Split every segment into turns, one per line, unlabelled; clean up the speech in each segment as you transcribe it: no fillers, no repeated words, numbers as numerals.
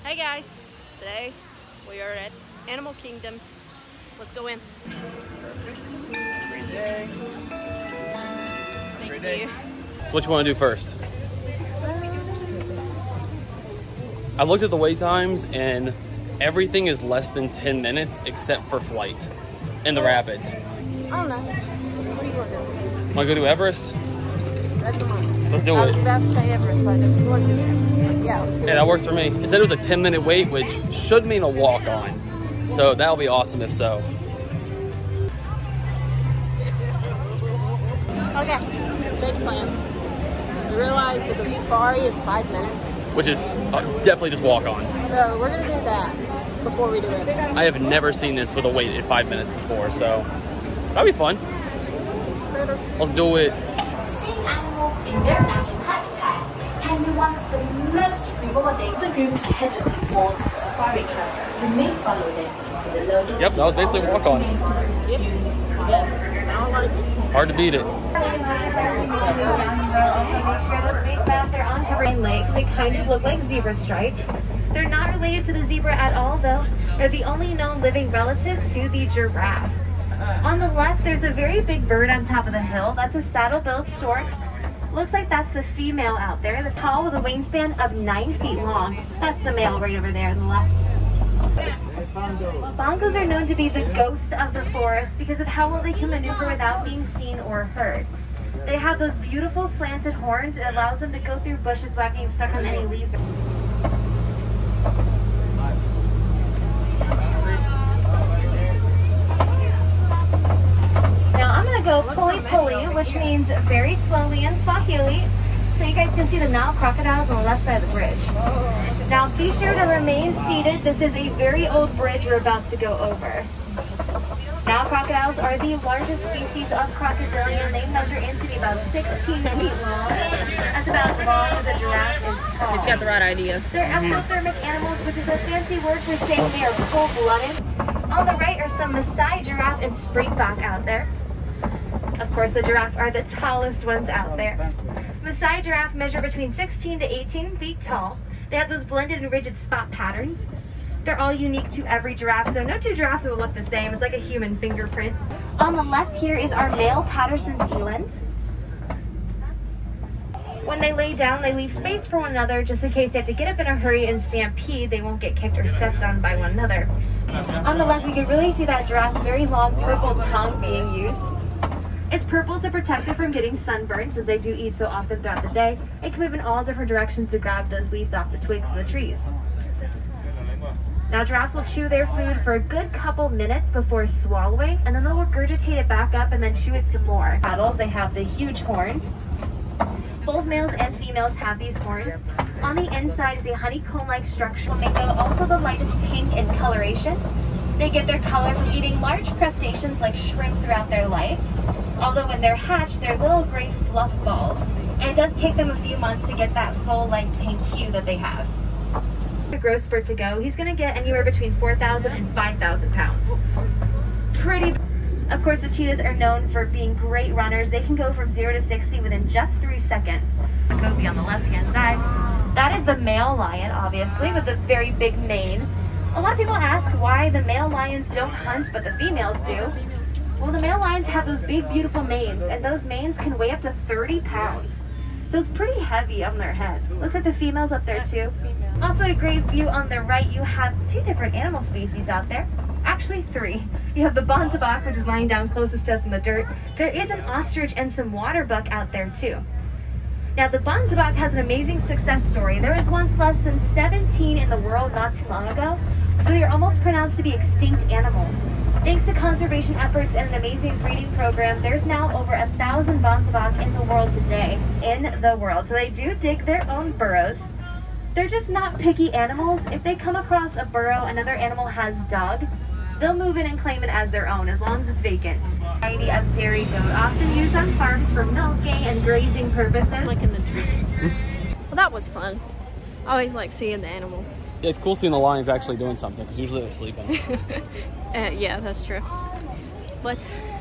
Hey guys, today we are at Animal Kingdom. Let's go in.
Great day.
Thank you.
So what you want to do first? I looked at the wait times and everything is less than 10 minutes except for flight in the rapids.
I don't know. What do you want to do?
Want to go to Everest? Let's do
I was
it.
about to say Everest, but if you want to do Everest, yeah, let's do it.
Yeah, that works for me. It said it was a 10-minute wait, which should mean a walk-on. So that'll be awesome if so.
Okay, Jake's plans. We realized that the safari is 5 minutes.
Which is definitely just walk-on.
So we're going to do that before we do it.
I have never seen this with a wait at 5 minutes before, so that'll be fun. Let's do it.
Seeing animals in their natural habitat can be one of the most rewarding. The group ahead of you boards the safari tracker. You may follow them into the loading.
Yep, that was basically walk-on.
Yep. Yeah. I don't like it.
Hard to beat it.
They're on Hawaiian lakes. They kind of look like zebra stripes. They're not related to the zebra at all, though. They're the only known living relative to the giraffe. On the left, there's a very big bird on top of the hill. That's a saddle-billed stork. Looks like that's the female out there. The tall with a wingspan of 9 feet long. That's the male right over there on the left. Bongos are known to be the ghost of the forest because of how well they can maneuver without being seen or heard. They have those beautiful slanted horns. It allows them to go through bushes without getting stuck on any leaves. Now I'm going to go puli-puli, which means very slowly in Swahili. So you guys can see the Nile crocodiles on the left side of the bridge. Now be sure to remain seated. This is a very old bridge we're about to go over. Nile crocodiles are the largest species of crocodilian. They measure in to be about 16 feet long. That's about as long as a giraffe is tall.
He's got the right idea.
They're ectothermic animals, which is a fancy word for saying they are cold-blooded. On the right are some Maasai giraffe and springbok out there. Of course, the giraffe are the tallest ones out there. Maasai giraffe measure between 16 to 18 feet tall. They have those blended and rigid spot patterns. They're all unique to every giraffe, so no two giraffes will look the same. It's like a human fingerprint. On the left here is our male Patterson's eland. When they lay down, they leave space for one another just in case they have to get up in a hurry and stampede. They won't get kicked or stepped on by one another. On the left, we can really see that giraffe's very long purple tongue being used. It's purple to protect it from getting sunburned, since they do eat so often throughout the day. It can move in all different directions to grab those leaves off the twigs of the trees. Now giraffes will chew their food for a good couple minutes before swallowing, and then they'll regurgitate it back up and then chew it some more. Adults, they have the huge horns. Both males and females have these horns. On the inside is a honeycomb-like structure. Flamingo, also the lightest pink in coloration. They get their color from eating large crustaceans like shrimp throughout their life. Although when they're hatched, they're little gray fluff balls. And it does take them a few months to get that full light pink hue that they have. A growth spurt to go, he's going to get anywhere between 4,000 and 5,000 pounds. Pretty. Of course, the cheetahs are known for being great runners. They can go from 0 to 60 within just 3 seconds. The goby on the left-hand side. That is the male lion, obviously, with a very big mane. A lot of people ask why the male lions don't hunt, but the females do. Well, the male lions have those big, beautiful manes, and those manes can weigh up to 30 pounds. So it's pretty heavy on their head. Looks like the females up there too. Also a great view on the right, you have 2 different animal species out there. Actually 3. You have the bontabak, which is lying down closest to us in the dirt. There is an ostrich and some water buck out there too. Now the bontabak has an amazing success story. There was once less than 17 in the world not too long ago, so they're almost pronounced to be extinct animals. Thanks to conservation efforts and an amazing breeding program, there's now over 1,000 bontabak in the world today. So they do dig their own burrows. They're just not picky animals. If they come across a burrow another animal has dug, they'll move in and claim it as their own, as long as it's vacant. A variety of dairy goat, often used on farms for milking and grazing purposes.
Well, that was fun. I always like seeing the animals.
Yeah, it's cool seeing the lions actually doing something, because usually they're sleeping.
Yeah, that's true. But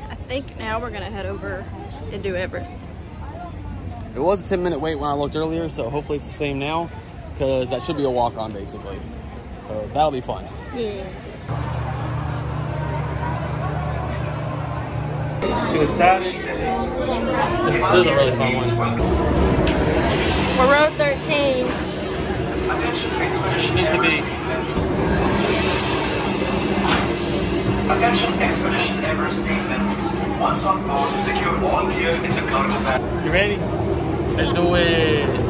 I think now we're gonna head over and do Everest.
It was a 10-minute wait when I looked earlier, so hopefully it's the same now, because that should be a walk-on basically. So that'll be fun.
Yeah.
Too excited? This is a really fun one.
We're row 13.
Attention expedition
Meant to be.
Attention expedition Everest team members. Once on board, secure all gear in the cargo van.
You ready? Let's do it.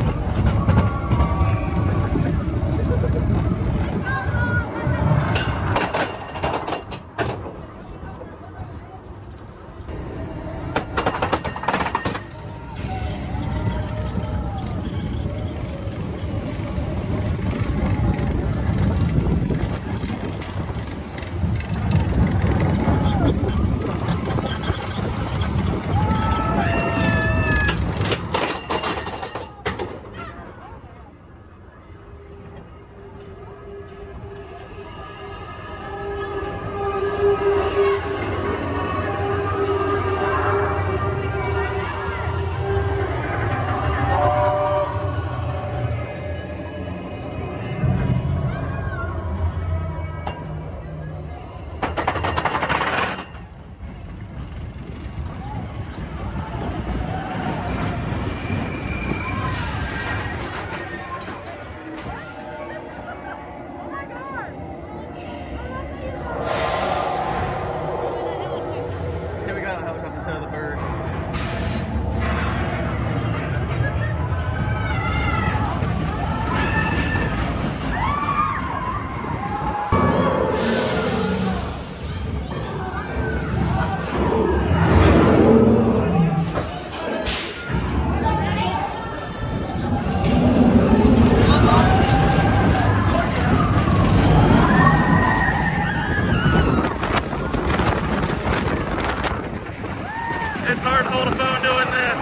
It's hard to hold a phone doing this.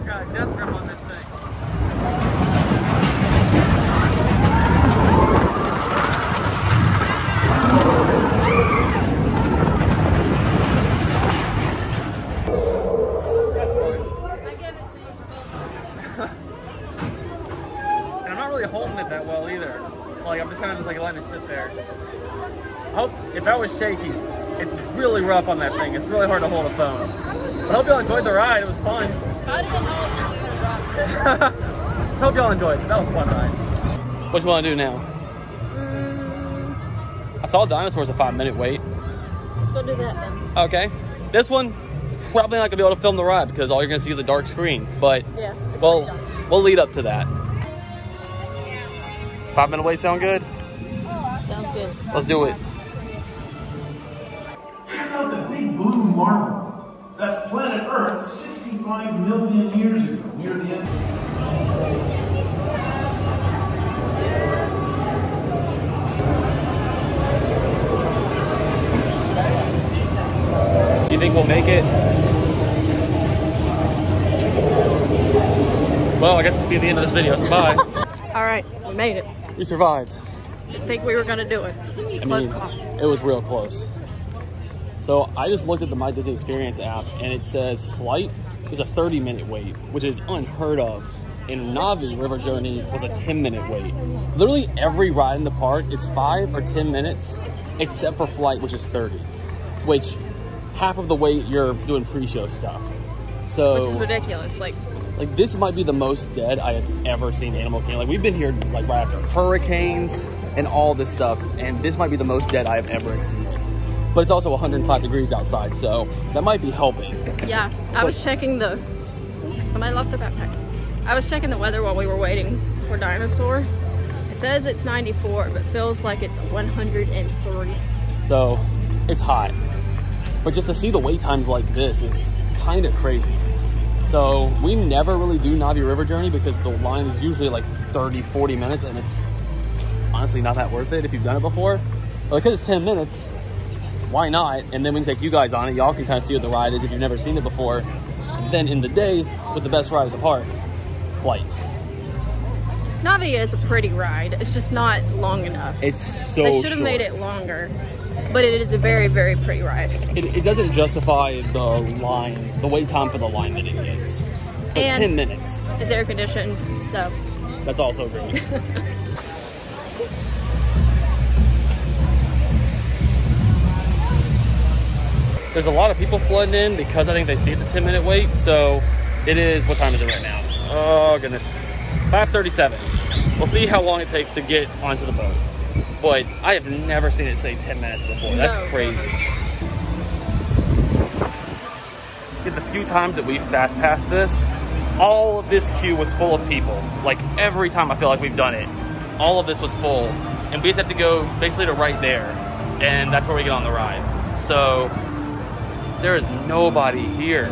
Got a death grip on this thing. That's fun.
I give it to you.
And I'm not really holding it that well either. Like, I'm just kind of just like letting it sit there. I hope, if that was shaky, it's really rough on that thing. It's really hard to hold a phone. But I hope y'all enjoyed the ride. It was fun.
If I'd have been holding it, we would have dropped it.
Just hope y'all enjoyed it. That was a fun ride. What do you want to do now? I saw dinosaurs a 5-minute wait.
Let's go do that then.
Okay. This one, probably not going to be able to film the ride because all you're going to see is a dark screen. But,
Yeah. It's
well,
pretty dark.
we'll lead up to that. 5-minute wait sound good?
Sounds good.
Let's do it.
Check out the big blue marble. That's planet Earth 65 million years ago, near the end.
You think we'll make it? Well, I guess this will be the end of this video, so bye.
All right, we made it.
We survived.
Didn't think we were gonna do it. It's a close call.
It was real close. So I just looked at the My Disney Experience app and it says flight is a 30-minute wait, which is unheard of. And Navi River Journey was a 10-minute wait. Literally every ride in the park is 5 or 10 minutes, except for flight, which is 30. Which half of the wait you're doing pre-show stuff. So
Which is ridiculous. Like
this might be the most dead I have ever seen Animal Kingdom. Like, we've been here like right after hurricanes and all this stuff, and this might be the most dead I have ever exceeded. But it's also 105 degrees outside, so that might be helping.
yeah, I was checking the. Somebody lost their backpack. I was checking the weather while we were waiting for Dinosaur. It says it's 94, but feels like it's 103.
So it's hot. But just to see the wait times like this is kind of crazy. So we never really do Navi River Journey because the line is usually like 30, 40 minutes, and it's honestly not that worth it if you've done it before. But because it's 10 minutes, why not? And then we can take you guys on it. Y'all can kind of see what the ride is if you've never seen it before. And then in the day, with the best ride at the park, flight.
Navi is a pretty ride. It's just not long enough.
It's so
They should have
short.
made it longer. but it is a very, very pretty ride.
It doesn't justify the line, the wait time for the line that it gets. But
And
10 minutes.
it's air conditioned, so.
That's also great. There's a lot of people flooding in because I think they see the 10-minute wait. So it is, what time is it right now? Oh goodness, 5:37. We'll see how long it takes to get onto the boat. But I have never seen it say 10 minutes before. That's crazy. The few times that we fast passed this, all of this queue was full of people. Like every time I feel like we've done it, all of this was full. And we just have to go basically to right there. And that's where we get on the ride. So there is nobody here.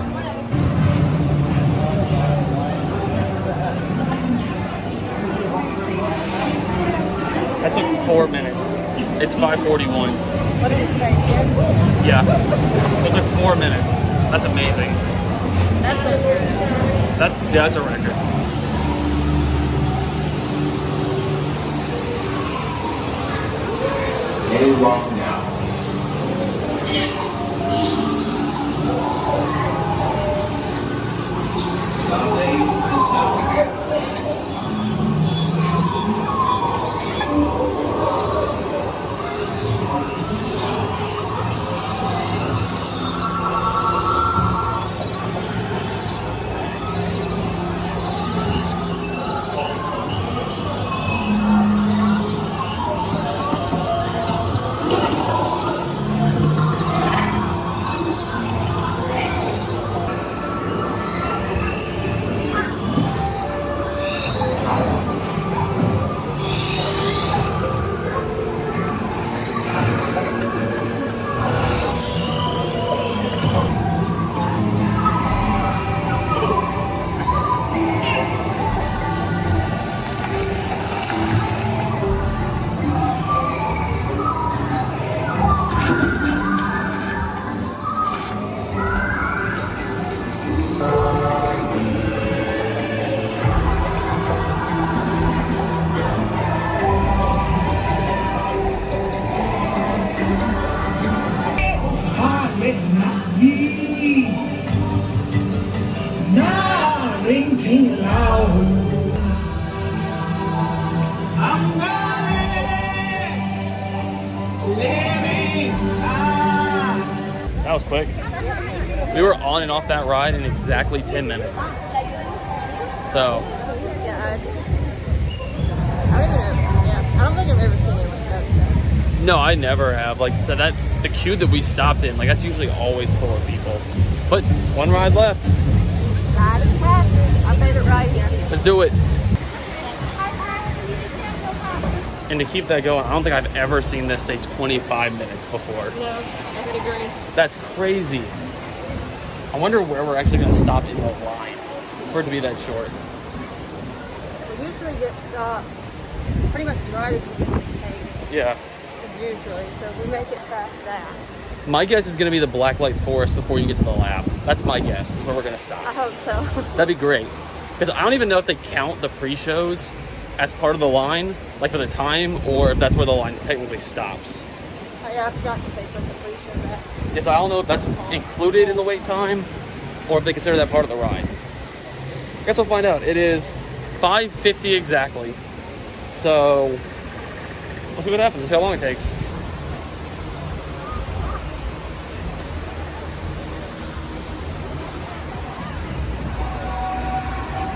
That took 4 minutes. It's 5:41.
What did it say?
Yeah. It took 4 minutes. That's amazing.
That's
That's a record.
They walk now. Someday,
That was quick. We were on and off that ride in exactly 10 minutes. So.
Yeah, I don't think I've ever seen it like that. So.
No, I never have. Like, so that the queue that we stopped in, like, that's usually always full of people. But one ride left.
Ride is passing. My favorite ride here.
Let's do it. And to keep that going, I don't think I've ever seen this say 25 minutes before.
No, I would agree.
That's crazy. I wonder where we're actually going to stop in the line for it to be that short.
We usually get stopped pretty much right as we take.
Yeah.
Usually, so we make it past that.
My guess is going to be the Blacklight Forest before you get to the lab. That's my guess, is where we're going to stop.
I hope so.
That'd be great. Because I don't even know if they count the pre-shows as part of the line, like for the time, or if that's where the line technically stops.
Oh, yeah, I forgot to take the pre-show back.
Yes, I don't know if that's included in the wait time, or if they consider that part of the ride. I guess we'll find out. It is 5:50 exactly. So, we'll see what happens. We'll see how long it takes.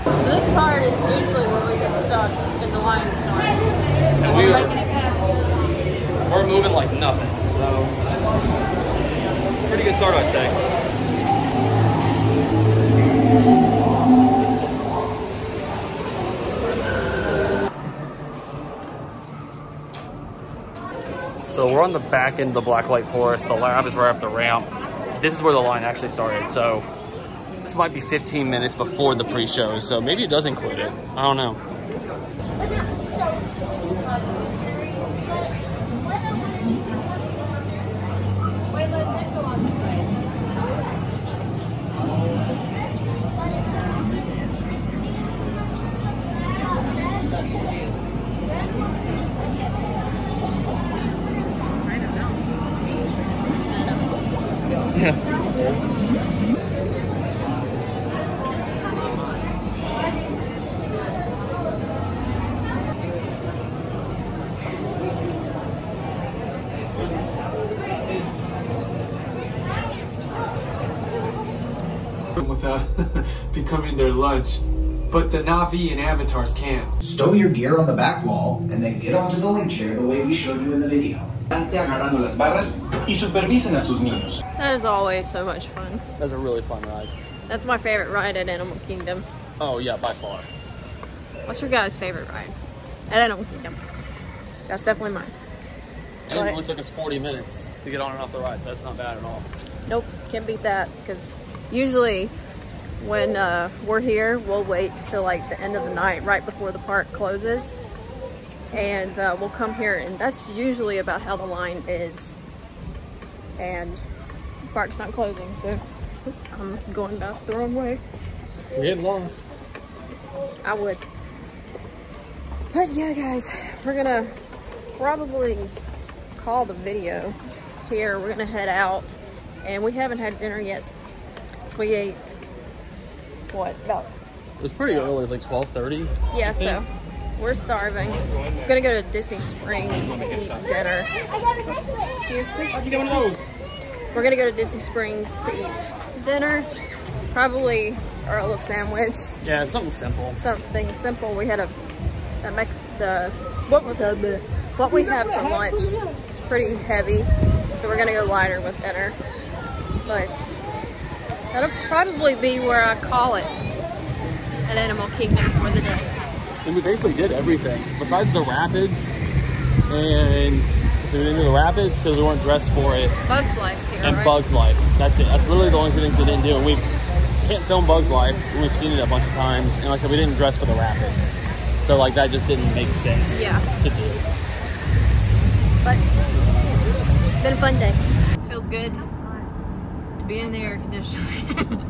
So this part is usually where we get stuck in the line starts.
And
We're making it past.
we're moving like nothing, so pretty good start, I'd say. So we're on the back end of the Blacklight Forest. The lab is right up the ramp. This is where the line actually started. So this might be 15 minutes before the pre-show. So maybe it does include it. I don't know.
without becoming their lunch. But the Na'vi and avatars can.
Stow your gear on the back wall and then get onto the link chair the way we showed you in the video.
Agarrando las barras y supervisen a sus niños.
That is always so much fun.
That's a really fun ride.
That's my favorite ride at Animal Kingdom.
Oh yeah, by far.
What's your guys' favorite ride at Animal Kingdom? That's definitely mine.
And it only took us 40 minutes to get on and off the ride, so that's not bad at all.
Nope, can't beat that, because usually when we're here, we'll wait till like the end of the night, right before the park closes, and we'll come here, and that's usually about how the line is, and the park's not closing, so I'm going about the wrong way.
We're getting lost.
I would. But yeah, guys, we're gonna probably call the video here. We're gonna head out, and we haven't had dinner yet. We ate, what, about?
It was pretty early, it was like 12:30.
Yeah, so we're starving. We're gonna go to Disney Springs to eat dinner. Excuse me?
How'd you get one of those?
We're gonna go to Disney Springs to eat dinner. Probably Earl of Sandwich.
Yeah, it's something simple.
Something simple. We had what we had for lunch is pretty heavy, so we're gonna go lighter with dinner. But that'll probably be where I call it at Animal Kingdom for the day.
And we basically did everything besides the rapids, and so we didn't do the rapids because we weren't dressed for it.
Bugs Life's here,
And
right?
Bugs Life. That's it. That's literally the only two things we didn't do. And we can't film Bugs Life. We've seen it a bunch of times, and like I said, we didn't dress for the rapids. So like that just didn't make sense.
Yeah.
To do.
But it's been a fun day. Feels good to be in the air conditioning.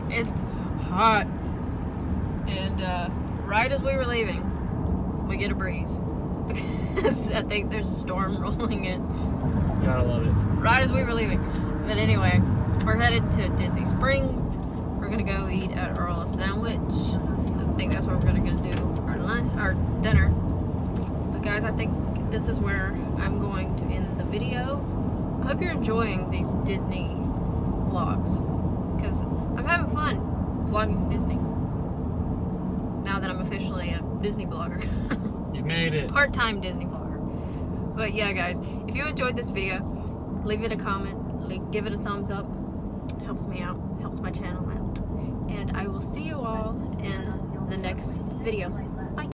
It's hot. And right as we were leaving, we get a breeze. Because I think there's a storm rolling in.
Gotta love it.
Right as we were leaving. But anyway, we're headed to Disney Springs. We're gonna go eat at Earl of Sandwich. I think that's where we're gonna do our dinner. But guys, I think this is where I'm going to end the video. I hope you're enjoying these Disney vlogs, because I'm having fun vlogging Disney now that I'm officially a Disney vlogger.
You made it.
Part-time Disney vlogger. But yeah, guys, if you enjoyed this video, leave it a comment, give it a thumbs up. It helps me out, helps my channel out. And I will see you all in the next video.